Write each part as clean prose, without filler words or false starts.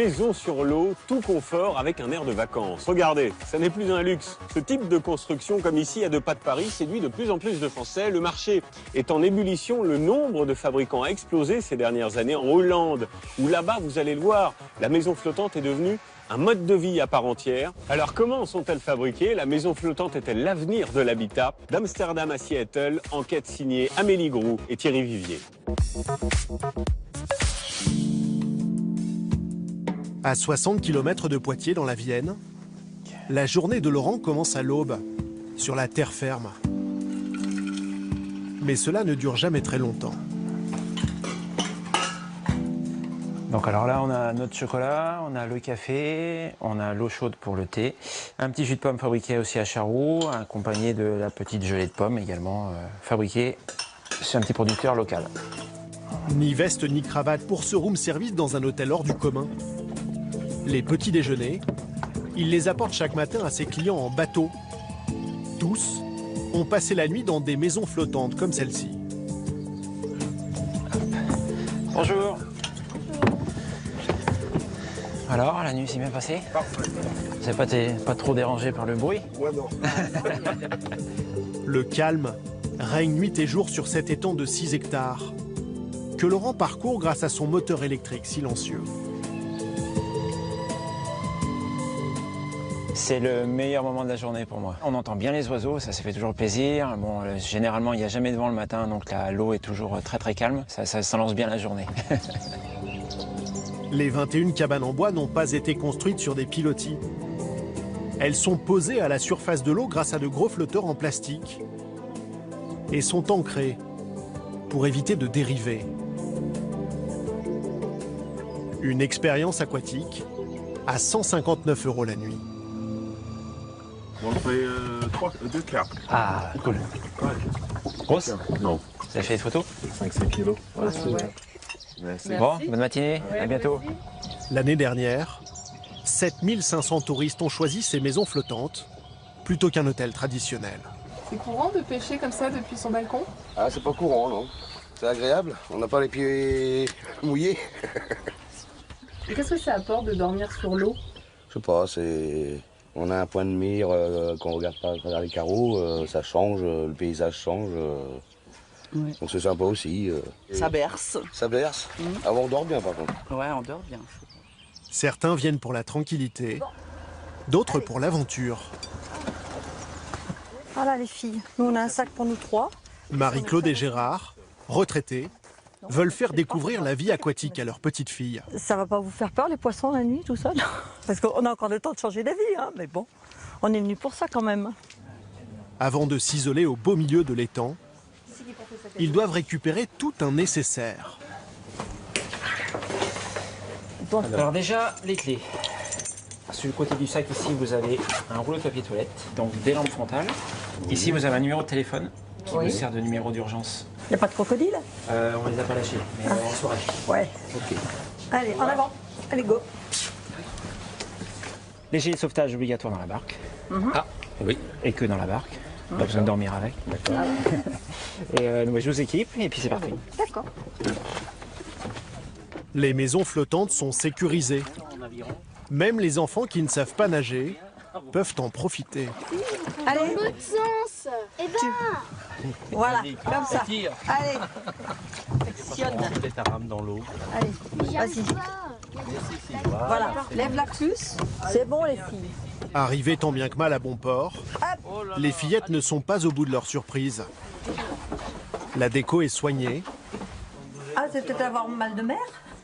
maison sur l'eau, tout confort avec un air de vacances. Regardez, ça n'est plus un luxe. Ce type de construction, comme ici à 2 pas de Paris, séduit de plus en plus de Français. Le marché est en ébullition. Le nombre de fabricants a explosé ces dernières années en Hollande, où là-bas, vous allez le voir, la maison flottante est devenue un mode de vie à part entière. Alors comment sont-elles fabriquées? La maison flottante est-elle l'avenir de l'habitat? D'Amsterdam à Seattle, enquête signée Amélie Groux et Thierry Vivier. À 60 km de Poitiers dans la Vienne, la journée de Laurent commence à l'aube, sur la terre ferme. Mais cela ne dure jamais très longtemps. Donc alors là, on a notre chocolat, on a le café, on a l'eau chaude pour le thé, un petit jus de pomme fabriqué aussi à Charroux, accompagné de la petite gelée de pomme également fabriquée chez un petit producteur local. Ni veste ni cravate pour ce room service dans un hôtel hors du commun. Les petits déjeuners, il les apporte chaque matin à ses clients en bateau. Tous ont passé la nuit dans des maisons flottantes comme celle-ci. Bonjour. Alors, la nuit s'est bien passée? Parfait. Vous n'avez pas trop dérangé par le bruit? Ouais, non. Le calme règne nuit et jour sur cet étang de 6 hectares que Laurent parcourt grâce à son moteur électrique silencieux. C'est le meilleur moment de la journée pour moi. On entend bien les oiseaux, ça fait toujours plaisir. Bon, généralement, il n'y a jamais de vent le matin, donc l'eau est toujours très très calme. Ça lance bien la journée. Les 21 cabanes en bois n'ont pas été construites sur des pilotis. Elles sont posées à la surface de l'eau grâce à de gros flotteurs en plastique et sont ancrées pour éviter de dériver. Une expérience aquatique à 159 € la nuit. On fait 2 cartes. Ah, cool. Grosse? Non. Vous avez fait des photos? 5-6 kilos. Ouais, Merci. Bon, bonne matinée, à bientôt. L'année dernière, 7500 touristes ont choisi ces maisons flottantes plutôt qu'un hôtel traditionnel. C'est courant de pêcher comme ça depuis son balcon? Ah, c'est pas courant, non. C'est agréable, on n'a pas les pieds mouillés. Et qu'est-ce que ça apporte de dormir sur l'eau? Je sais pas, c'est... On a un point de mire qu'on regarde pas à travers les carreaux, ça change, le paysage change. Ouais. Donc c'est sympa aussi. Ça berce. Ça berce. Ah, on dort bien par contre. Ouais, on dort bien. Certains viennent pour la tranquillité, d'autres pour l'aventure. Voilà les filles, nous on a un sac pour nous 3. Marie-Claude et Gérard, retraités, veulent faire découvrir la vie aquatique à leur petite fille. Ça va pas vous faire peur les poissons la nuit tout ça? Parce qu'on a encore le temps de changer d'avis, hein, mais bon, on est venu pour ça quand même. Avant de s'isoler au beau milieu de l'étang, ils doivent récupérer tout un nécessaire. Bon. Alors déjà, les clés. Sur le côté du sac, ici, vous avez un rouleau de papier toilette, donc des lampes frontales. Ici, vous avez un numéro de téléphone qui vous sert de numéro d'urgence. Il n'y a pas de crocodile? On les a pas lâchés, mais en soirée. Ouais. Ok. Allez, en avant. Allez, go. Les gilets de sauvetage obligatoires dans la barque. Ah, oui. Et que dans la barque. Pas besoin de dormir avec. D'accord. Et donc, je vous équipe et puis c'est parti. D'accord. Les maisons flottantes sont sécurisées. Même les enfants qui ne savent pas nager peuvent en profiter. Allez. L'autre sens. Eh ben. Voilà, comme ça. Allez. Sectionne. Mets ta rame dans l'eau. Allez, vas-y. Voilà, lève-la plus. C'est bon les filles. Arrivées tant bien que mal à bon port, les fillettes ne sont pas au bout de leur surprise. La déco est soignée, Ah, c'est peut-être avoir mal de mer?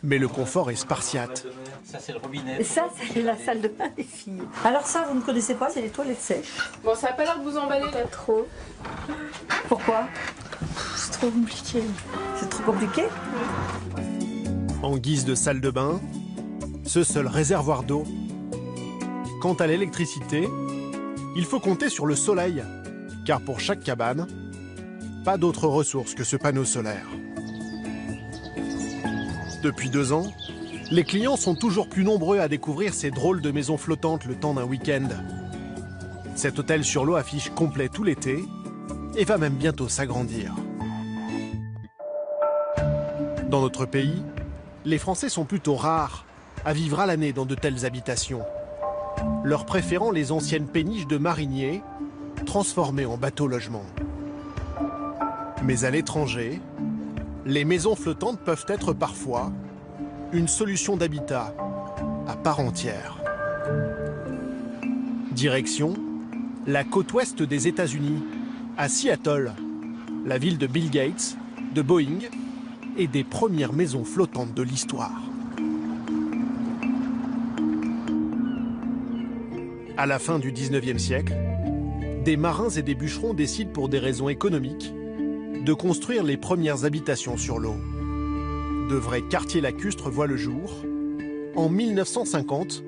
mais le confort est spartiate. Ça, c'est le robinet. Et ça, c'est la salle de bain des filles. Alors ça, vous ne connaissez pas, c'est les toilettes sèches. Bon, ça a pas l'air de vous emballer là trop. Pourquoi? C'est trop compliqué. C'est trop compliqué? En guise de salle de bain, ce seul réservoir d'eau. Quant à l'électricité, il faut compter sur le soleil, car pour chaque cabane, pas d'autre ressource que ce panneau solaire. Depuis 2 ans, les clients sont toujours plus nombreux à découvrir ces drôles de maisons flottantes le temps d'un week-end. Cet hôtel sur l'eau affiche complet tout l'été et va même bientôt s'agrandir. Dans notre pays, les Français sont plutôt rares à vivre à l'année dans de telles habitations, leur préférant les anciennes péniches de mariniers transformées en bateaux-logements. Mais à l'étranger, les maisons flottantes peuvent être parfois une solution d'habitat à part entière. Direction la côte ouest des États-Unis, à Seattle, la ville de Bill Gates, de Boeing et des premières maisons flottantes de l'histoire. À la fin du 19e siècle, des marins et des bûcherons décident pour des raisons économiques de construire les premières habitations sur l'eau. De vrais quartiers lacustres voient le jour. En 1950,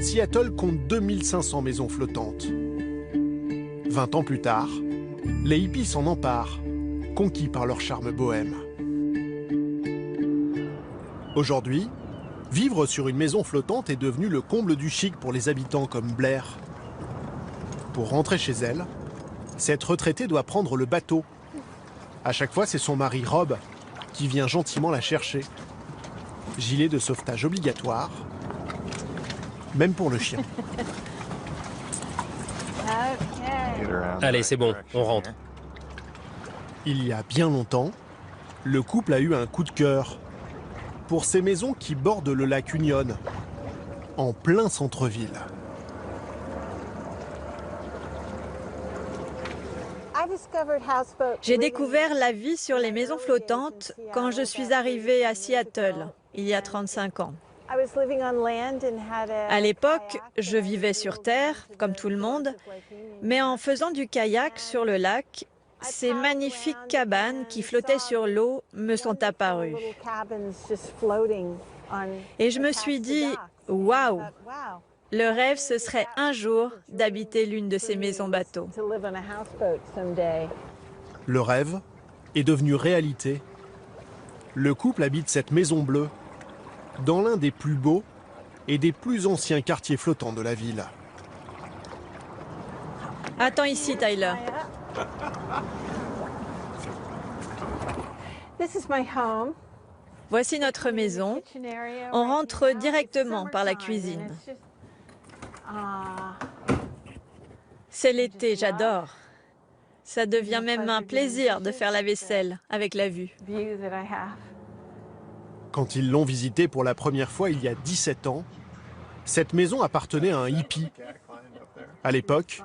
Seattle compte 2500 maisons flottantes. 20 ans plus tard, les hippies s'en emparent, conquis par leur charme bohème. Aujourd'hui, vivre sur une maison flottante est devenu le comble du chic pour les habitants comme Blair. Pour rentrer chez elle, cette retraitée doit prendre le bateau. À chaque fois, c'est son mari Rob qui vient gentiment la chercher. Gilet de sauvetage obligatoire, même pour le chien. Allez, c'est bon, on rentre. Il y a bien longtemps, le couple a eu un coup de cœur pour ces maisons qui bordent le lac Union, en plein centre-ville. J'ai découvert la vie sur les maisons flottantes quand je suis arrivée à Seattle, il y a 35 ans. À l'époque, je vivais sur Terre, comme tout le monde, mais en faisant du kayak sur le lac, ces magnifiques cabanes qui flottaient sur l'eau me sont apparues. Et je me suis dit, waouh, le rêve, ce serait un jour d'habiter l'une de ces maisons-bateaux. Le rêve est devenu réalité. Le couple habite cette maison bleue dans l'un des plus beaux et des plus anciens quartiers flottants de la ville. Attends ici, Tyler. Voici notre maison. On rentre directement par la cuisine. C'est l'été, j'adore. Ça devient même un plaisir de faire la vaisselle avec la vue. Quand ils l'ont visitée pour la première fois il y a 17 ans, cette maison appartenait à un hippie. À l'époque,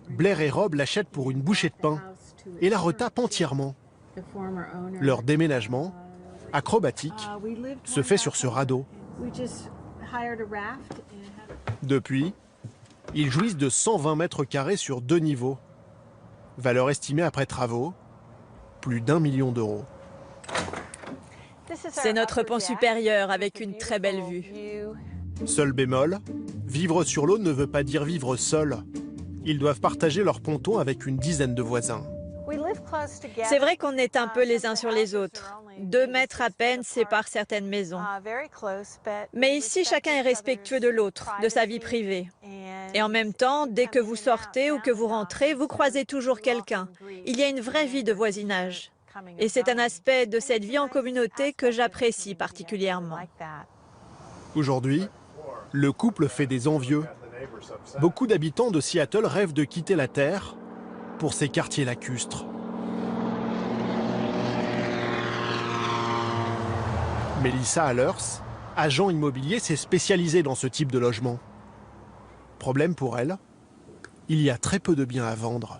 Blair et Rob l'achètent pour une bouchée de pain et la retapent entièrement. Leur déménagement, acrobatique, se fait sur ce radeau. Depuis, ils jouissent de 120 mètres carrés sur 2 niveaux. Valeur estimée après travaux, plus d'1 million d'euros. C'est notre pont supérieur avec une très belle vue. Seul bémol, vivre sur l'eau ne veut pas dire vivre seul. Ils doivent partager leur ponton avec une dizaine de voisins. C'est vrai qu'on est un peu les uns sur les autres. 2 mètres à peine séparent certaines maisons. Mais ici, chacun est respectueux de l'autre, de sa vie privée. Et en même temps, dès que vous sortez ou que vous rentrez, vous croisez toujours quelqu'un. Il y a une vraie vie de voisinage. Et c'est un aspect de cette vie en communauté que j'apprécie particulièrement. Aujourd'hui, le couple fait des envieux. Beaucoup d'habitants de Seattle rêvent de quitter la Terre pour ces quartiers lacustres. Melissa Allers, agent immobilier, s'est spécialisée dans ce type de logement. Problème pour elle, il y a très peu de biens à vendre.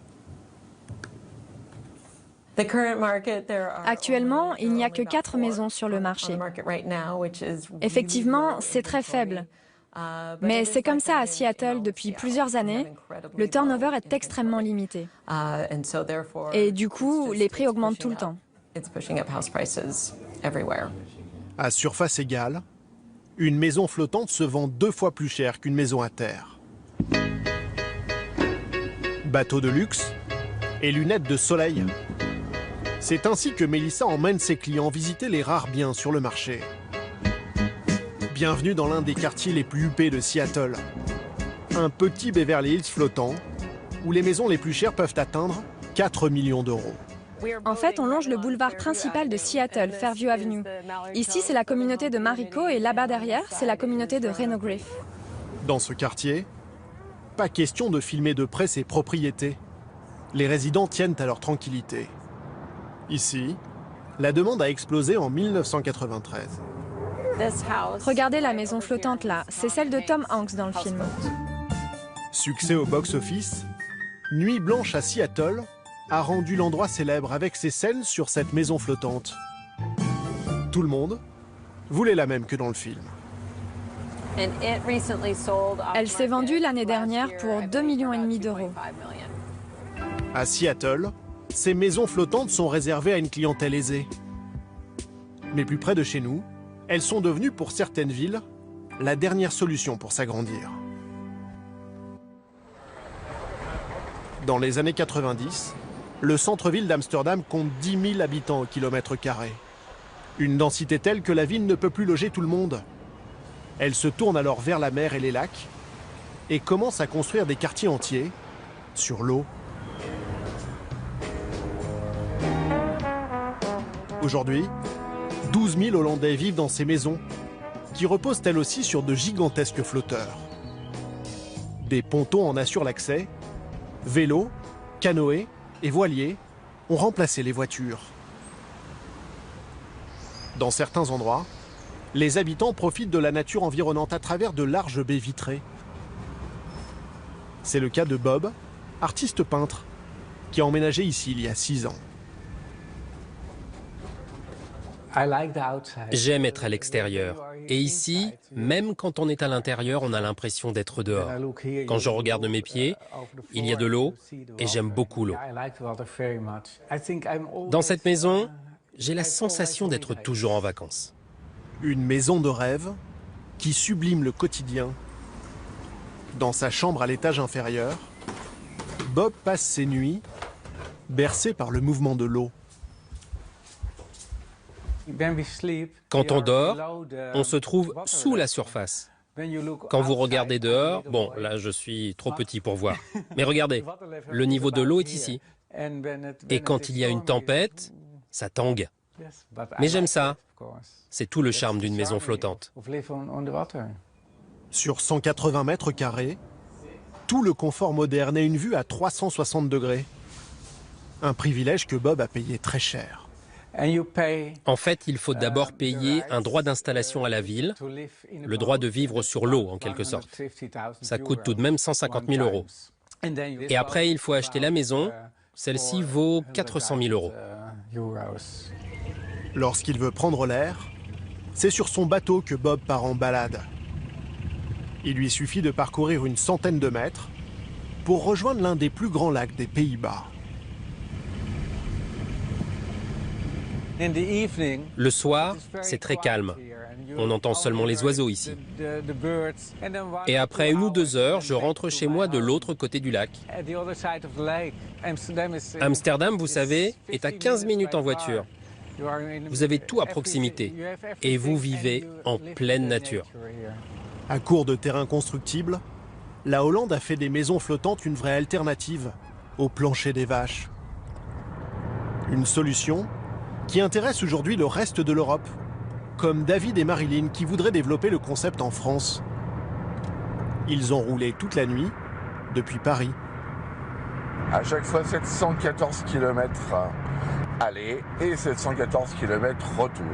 Actuellement, il n'y a que 4 maisons sur le marché. Effectivement, c'est très faible. Mais c'est comme ça à Seattle depuis plusieurs années. Le turnover est extrêmement limité. Et du coup, les prix augmentent tout le temps. À surface égale, une maison flottante se vend 2 fois plus cher qu'une maison à terre. Bateau de luxe et lunettes de soleil. C'est ainsi que Melissa emmène ses clients visiter les rares biens sur le marché. Bienvenue dans l'un des quartiers les plus huppés de Seattle. Un petit Beverly Hills flottant, où les maisons les plus chères peuvent atteindre 4 millions d'euros. En fait, on longe le boulevard principal de Seattle, Fairview Avenue. Ici, c'est la communauté de Maricopa et là-bas derrière, c'est la communauté de Reno Griff. Dans ce quartier, pas question de filmer de près ses propriétés. Les résidents tiennent à leur tranquillité. Ici, la demande a explosé en 1993. Regardez la maison flottante là, c'est celle de Tom Hanks dans le film. Succès au box-office, Nuit blanche à Seattle a rendu l'endroit célèbre avec ses scènes sur cette maison flottante. Tout le monde voulait la même que dans le film. Elle s'est vendue l'année dernière pour 2,5 millions d'euros. À Seattle, ces maisons flottantes sont réservées à une clientèle aisée. Mais plus près de chez nous, elles sont devenues pour certaines villes la dernière solution pour s'agrandir. Dans les années 90, le centre-ville d'Amsterdam compte 10 000 habitants au kilomètre carré. Une densité telle que la ville ne peut plus loger tout le monde. Elle se tourne alors vers la mer et les lacs et commence à construire des quartiers entiers sur l'eau. Aujourd'hui, 12 000 Hollandais vivent dans ces maisons qui reposent elles aussi sur de gigantesques flotteurs. Des pontons en assurent l'accès. Vélos, canoës et voiliers ont remplacé les voitures. Dans certains endroits, les habitants profitent de la nature environnante à travers de larges baies vitrées. C'est le cas de Bob, artiste peintre, qui a emménagé ici il y a 6 ans. J'aime être à l'extérieur. Et ici, même quand on est à l'intérieur, on a l'impression d'être dehors. Quand je regarde mes pieds, il y a de l'eau et j'aime beaucoup l'eau. Dans cette maison, j'ai la sensation d'être toujours en vacances. Une maison de rêve qui sublime le quotidien. Dans sa chambre à l'étage inférieur, Bob passe ses nuits bercé par le mouvement de l'eau. Quand on dort, on se trouve sous la surface. Quand vous regardez dehors, bon, là je suis trop petit pour voir. Mais regardez, le niveau de l'eau est ici. Et quand il y a une tempête, ça tangue. Mais j'aime ça. C'est tout le charme d'une maison flottante. Sur 180 mètres carrés, tout le confort moderne et une vue à 360 degrés. Un privilège que Bob a payé très cher. En fait, il faut d'abord payer un droit d'installation à la ville, le droit de vivre sur l'eau en quelque sorte. Ça coûte tout de même 150 000 euros. Et après, il faut acheter la maison. Celle-ci vaut 400 000 euros. Lorsqu'il veut prendre l'air, c'est sur son bateau que Bob part en balade. Il lui suffit de parcourir une centaine de mètres pour rejoindre l'un des plus grands lacs des Pays-Bas. Le soir, c'est très calme. On entend seulement les oiseaux ici. Et après 1 ou 2 heures, je rentre chez moi de l'autre côté du lac. Amsterdam, vous savez, est à 15 minutes en voiture. Vous avez tout à proximité et vous vivez en pleine nature. À court de terrain constructible, la Hollande a fait des maisons flottantes une vraie alternative au plancher des vaches. Une solution qui intéresse aujourd'hui le reste de l'Europe, comme David et Marilyn qui voudraient développer le concept en France. Ils ont roulé toute la nuit depuis Paris. À chaque fois 714 km aller et 714 km retour.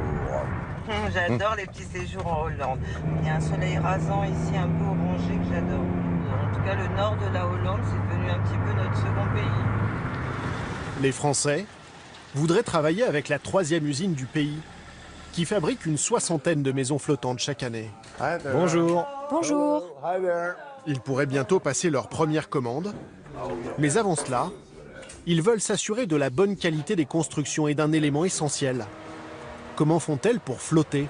J'adore les petits séjours en Hollande. Il y a un soleil rasant ici, un peu orangé que j'adore. En tout cas, le nord de la Hollande, c'est devenu un petit peu notre second pays. Les Français voudraient travailler avec la 3e usine du pays, qui fabrique une 60aine de maisons flottantes chaque année. Bonjour. Bonjour. Ils pourraient bientôt passer leur première commande, mais avant cela, ils veulent s'assurer de la bonne qualité des constructions et d'un élément essentiel. Comment font-elles pour flotter?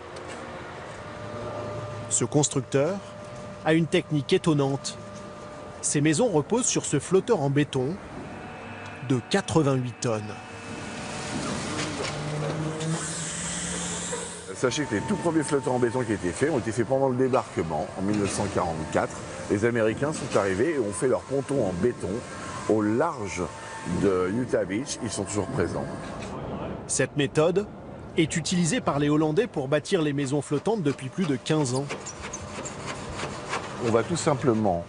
Ce constructeur a une technique étonnante. Ces maisons reposent sur ce flotteur en béton de 88 tonnes. Sachez que les tout premiers flotteurs en béton qui ont été faits pendant le débarquement en 1944. Les Américains sont arrivés et ont fait leur ponton en béton au large de Utah Beach, ils sont toujours présents. Cette méthode est utilisée par les Hollandais pour bâtir les maisons flottantes depuis plus de 15 ans. On va tout simplement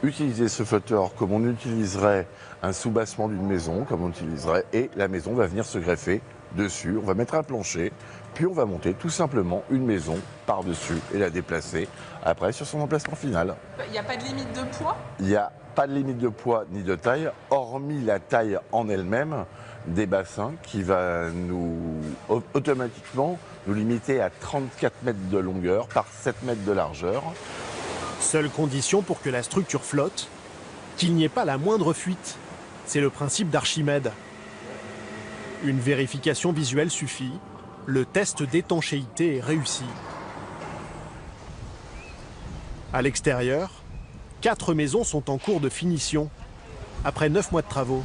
utiliser ce flotteur comme on utiliserait un soubassement d'une maison, comme on utiliserait, et la maison va venir se greffer dessus. On va mettre un plancher, puis on va monter tout simplement une maison par-dessus et la déplacer après sur son emplacement final. Il n'y a pas de limite de poids? Il n'y a pas de limite de poids ni de taille, hormis la taille en elle-même des bassins qui va automatiquement nous limiter à 34 mètres de longueur par 7 mètres de largeur. Seule condition pour que la structure flotte, qu'il n'y ait pas la moindre fuite. C'est le principe d'Archimède. Une vérification visuelle suffit. Le test d'étanchéité est réussi. À l'extérieur, 4 maisons sont en cours de finition, après 9 mois de travaux.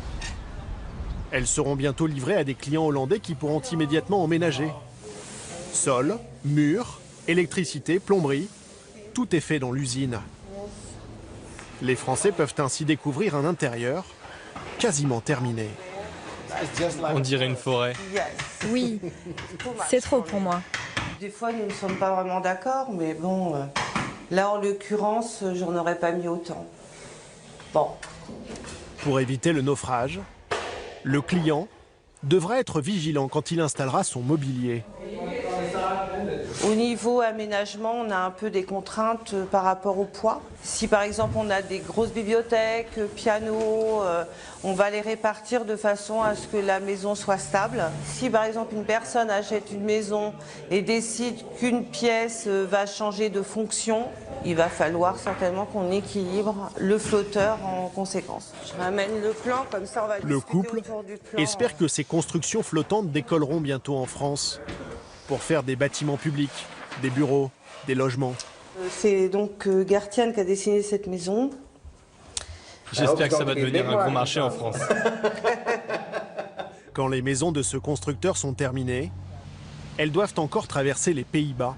Elles seront bientôt livrées à des clients hollandais qui pourront immédiatement emménager. Sol, murs, électricité, plomberie, tout est fait dans l'usine. Les Français peuvent ainsi découvrir un intérieur quasiment terminé. On dirait une forêt. Oui, c'est trop pour moi. Des fois, nous ne sommes pas vraiment d'accord, mais bon, là, en l'occurrence, j'en aurais pas mis autant. Bon. Pour éviter le naufrage, le client devra être vigilant quand il installera son mobilier. Au niveau aménagement, on a un peu des contraintes par rapport au poids. Si par exemple on a des grosses bibliothèques, pianos, on va les répartir de façon à ce que la maison soit stable. Si par exemple une personne achète une maison et décide qu'une pièce va changer de fonction, il va falloir certainement qu'on équilibre le flotteur en conséquence. Je ramène le plan, comme ça on va discuter Le couple autour du plan. espère que ces constructions flottantes décolleront bientôt en France pour faire des bâtiments publics, des bureaux, des logements. C'est donc Gartiane qui a dessiné cette maison. J'espère que ça va devenir un gros marché en France. Quand les maisons de ce constructeur sont terminées, elles doivent encore traverser les Pays-Bas.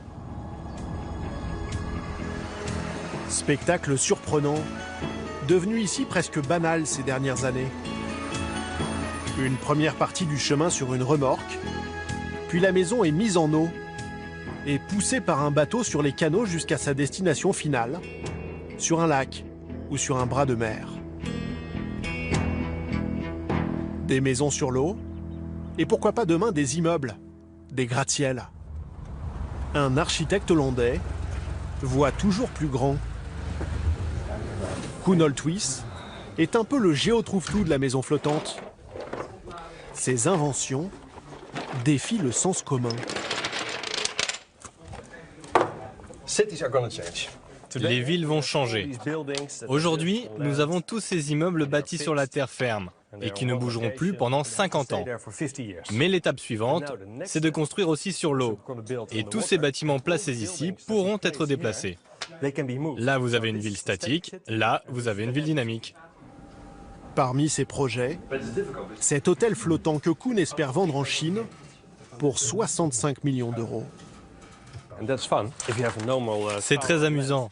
Spectacle surprenant, devenu ici presque banal ces dernières années. Une première partie du chemin sur une remorque, puis la maison est mise en eau et poussée par un bateau sur les canaux jusqu'à sa destination finale, sur un lac ou sur un bras de mer. Des maisons sur l'eau, et pourquoi pas demain des immeubles, des gratte-ciels. Un architecte hollandais voit toujours plus grand. Koen Olthuis est un peu le géotrouve-tout de la maison flottante. Ses inventions défient le sens commun. Les villes vont changer. Aujourd'hui, nous avons tous ces immeubles bâtis sur la terre ferme et qui ne bougeront plus pendant 50 ans. Mais l'étape suivante, c'est de construire aussi sur l'eau. Et tous ces bâtiments placés ici pourront être déplacés. Là, vous avez une ville statique, là, vous avez une ville dynamique. Parmi ces projets, cet hôtel flottant que Koen espère vendre en Chine pour 65 millions d'euros. C'est très amusant.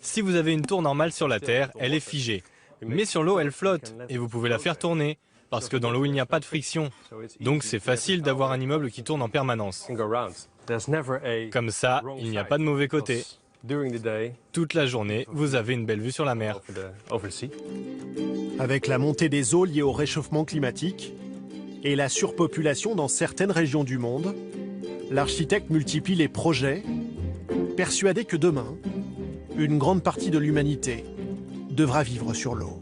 Si vous avez une tour normale sur la terre, elle est figée. Mais sur l'eau, elle flotte et vous pouvez la faire tourner parce que dans l'eau, il n'y a pas de friction. Donc c'est facile d'avoir un immeuble qui tourne en permanence. Comme ça, il n'y a pas de mauvais côté. Toute la journée, vous avez une belle vue sur la mer. Avec la montée des eaux liée au réchauffement climatique et la surpopulation dans certaines régions du monde, l'architecte multiplie les projets, persuadé que demain, une grande partie de l'humanité devra vivre sur l'eau.